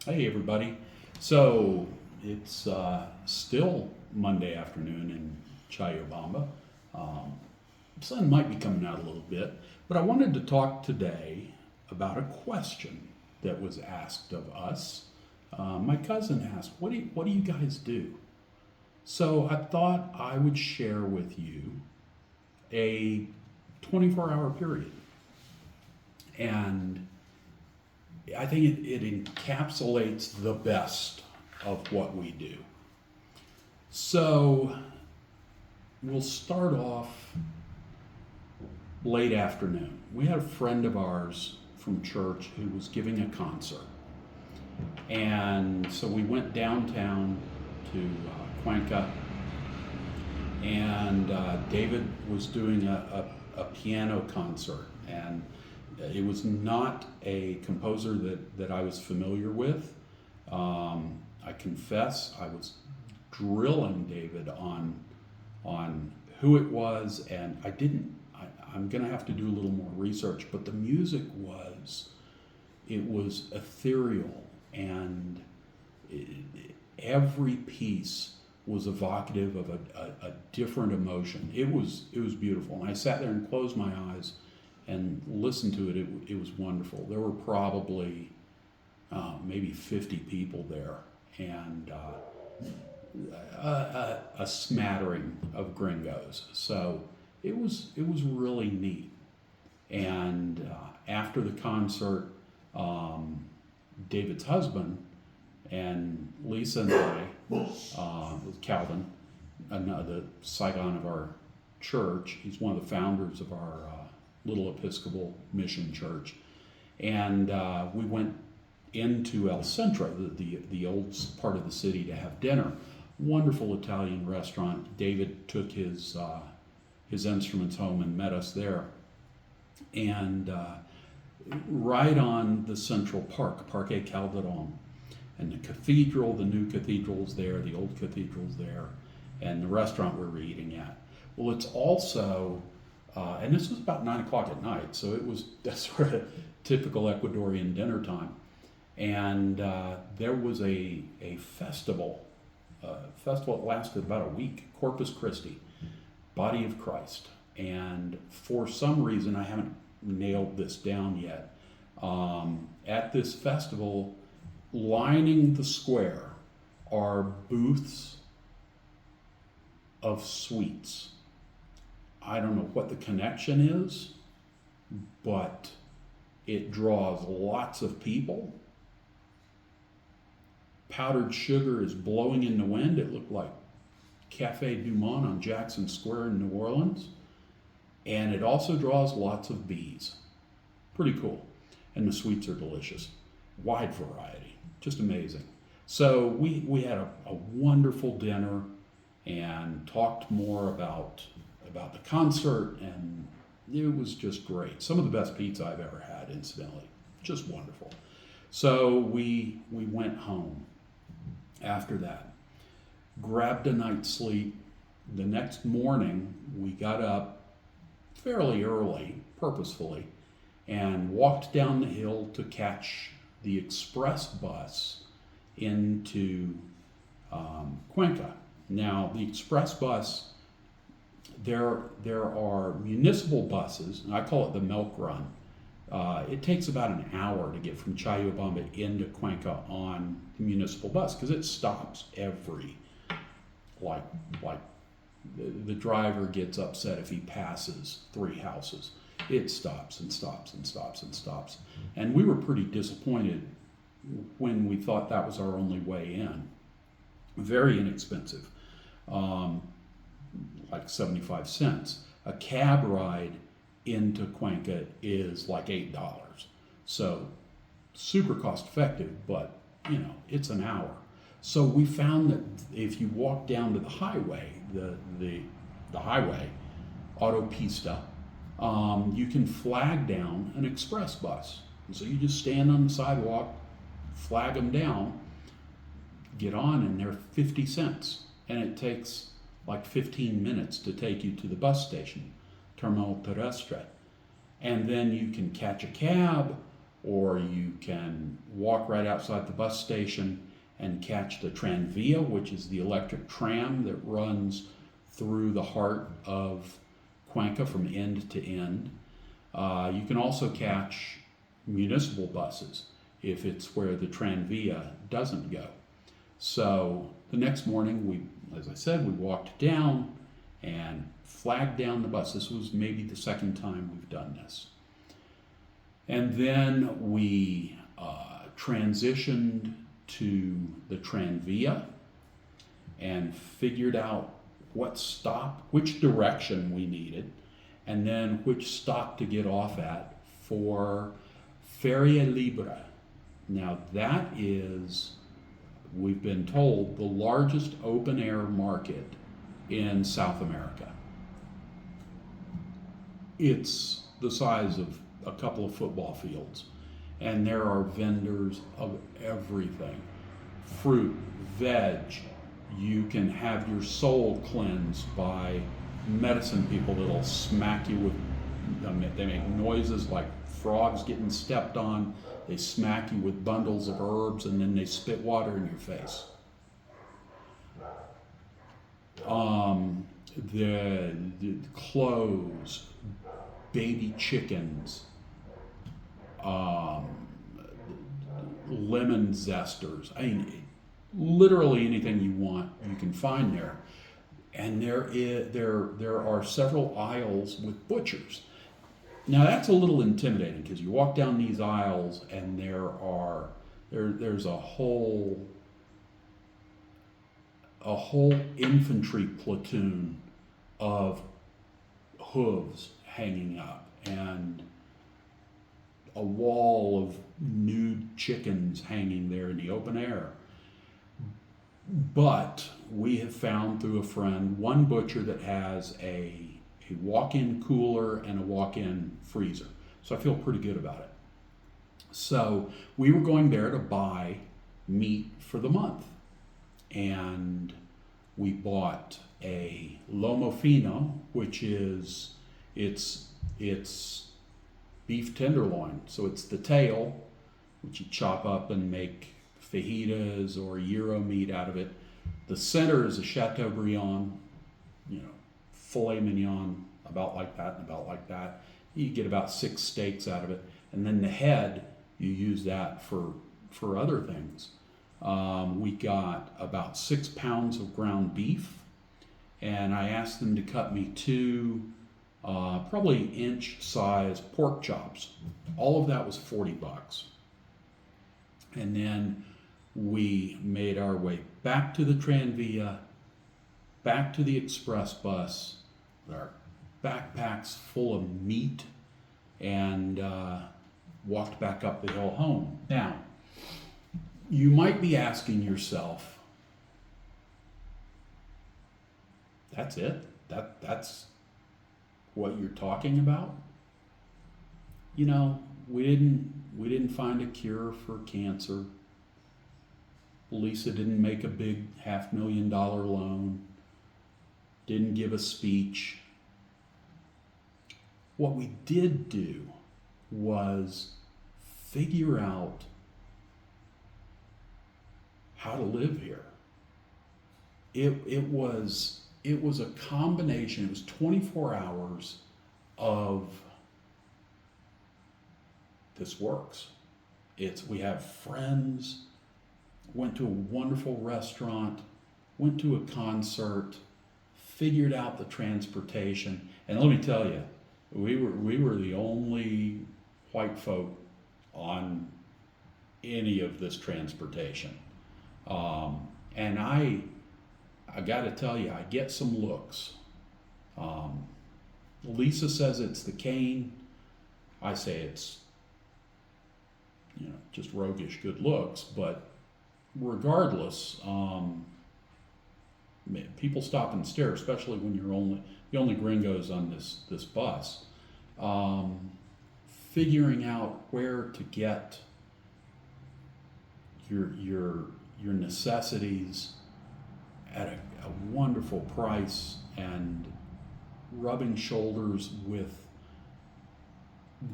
Hey, everybody. So it's still Monday afternoon in Chayobamba. Um, Sun might be coming out a little bit, but I wanted to talk today about a question that was asked of us. My cousin asked, what do you guys do?" So I thought I would share with you a 24-hour period. And I think it encapsulates the best of what we do. So we'll start off late afternoon. We had a friend of ours from church who was giving a concert. And so we went downtown to Cuenca, and David was doing a piano concert. And it was not a composer that I was familiar with. I confess I was drilling David on who it was, and I didn't. I'm going to have to do a little more research, but the music was ethereal, and every piece was evocative of a different emotion. It was beautiful, and I sat there and closed my eyes and listened to it. It was wonderful. There were probably maybe 50 people there, and a smattering of gringos. So it was really neat. And after the concert, David's husband and Lisa and I, with Calvin, the Saigon of our church, he's one of the founders of our Little Episcopal Mission Church, and we went into El Centro, the old part of the city, to have dinner. Wonderful Italian restaurant. David took his instruments home and met us there, and right on the Central Park, Parque Calderon, and the cathedral, the new cathedral's there, the old cathedral's there, and the restaurant we were eating at. Well, it's also and this was about 9 o'clock at night, so it was sort of typical Ecuadorian dinner time. And there was a festival. Festival that lasted about a week, Corpus Christi, Body of Christ. And for some reason, I haven't nailed this down yet, at this festival, lining the square are booths of sweets. I don't know what the connection is, but it draws lots of people. Powdered sugar is blowing in the wind. It looked like Cafe Du Monde on Jackson Square in New Orleans. And it also draws lots of bees. Pretty cool. And the sweets are delicious. Wide variety. Just amazing. So we had a wonderful dinner and talked more about the concert, and it was just great. Some of the best pizza I've ever had, incidentally. Just wonderful. So we went home after that, grabbed a night's sleep. The next morning, we got up fairly early, purposefully, and walked down the hill to catch the express bus into Cuenca. Now, the express bus, there are municipal buses, and I call it the milk run. It takes about an hour to get from Chayobamba into Cuenca on the municipal bus, because it stops every, like the driver gets upset if he passes 3 houses. It stops and stops and stops and stops. And we were pretty disappointed when we thought that was our only way in. Very inexpensive, like 75 cents. A cab ride into Cuenca is like $8. So super cost effective, but it's an hour. So we found that if you walk down to the highway, the highway, autopista, you can flag down an express bus. And so you just stand on the sidewalk, flag them down, get on, and they're 50 cents. And it takes like 15 minutes to take you to the bus station, Terminal Terrestre. And then you can catch a cab, or you can walk right outside the bus station and catch the Tranvia, which is the electric tram that runs through the heart of Cuenca from end to end. You can also catch municipal buses if it's where the Tranvia doesn't go. So the next morning, as I said, we walked down and flagged down the bus. This was maybe the second time we've done this. And then we transitioned to the Tranvia and figured out what stop, which direction we needed, and then which stop to get off at for Feria Libre. Now that is, we've been told, the largest open air market in South America. It's the size of a couple of football fields, and there are vendors of everything. Fruit, veg, you can have your soul cleansed by medicine people that'll smack you with, they make noises like frogs getting stepped on. They smack you with bundles of herbs, and then they spit water in your face. The clothes, baby chickens, lemon zesters. I mean, literally anything you want, you can find there. And there are several aisles with butchers. Now that's a little intimidating because you walk down these aisles and there's a whole infantry platoon of hooves hanging up and a wall of nude chickens hanging there in the open air. But we have found through a friend one butcher that has a walk-in cooler and a walk-in freezer. So I feel pretty good about it. So we were going there to buy meat for the month. And we bought a lomo fino, which is, it's beef tenderloin. So it's the tail, which you chop up and make fajitas or gyro meat out of it. The center is a Chateaubriand, filet mignon, about like that and about like that. You get about 6 steaks out of it. And then the head, you use that for other things. We got about 6 pounds of ground beef, and I asked them to cut me 2 probably inch-size pork chops. All of that was $40. And then we made our way back to the Tranvia, back to the express bus, with our backpacks full of meat, and walked back up the hill home. Now, you might be asking yourself, that's it? That's what you're talking about? We didn't find a cure for cancer. Lisa didn't make a big $500,000 loan. Didn't give a speech. What we did do was figure out how to live here. It was a combination. It was 24 hours of this works. We have friends, went to a wonderful restaurant, went to a concert, figured out the transportation, and let me tell you, we were the only white folk on any of this transportation. And I got to tell you, I get some looks. Lisa says it's the cane. I say it's, just roguish good looks. But regardless, people stop and stare, especially when you're the only gringos on this bus. Figuring out where to get your necessities at a wonderful price, and rubbing shoulders with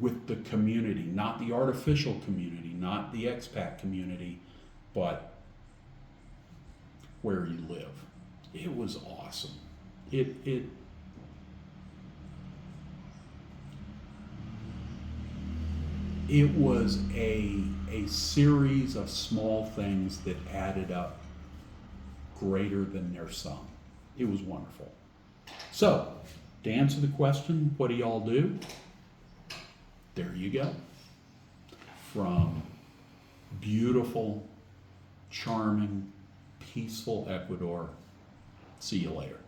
with the community, not the artificial community, not the expat community, but where you live. It was awesome. It was a series of small things that added up greater than their sum. It was wonderful. So, to answer the question, what do y'all do? There you go. From beautiful, charming, peaceful Ecuador. See you later.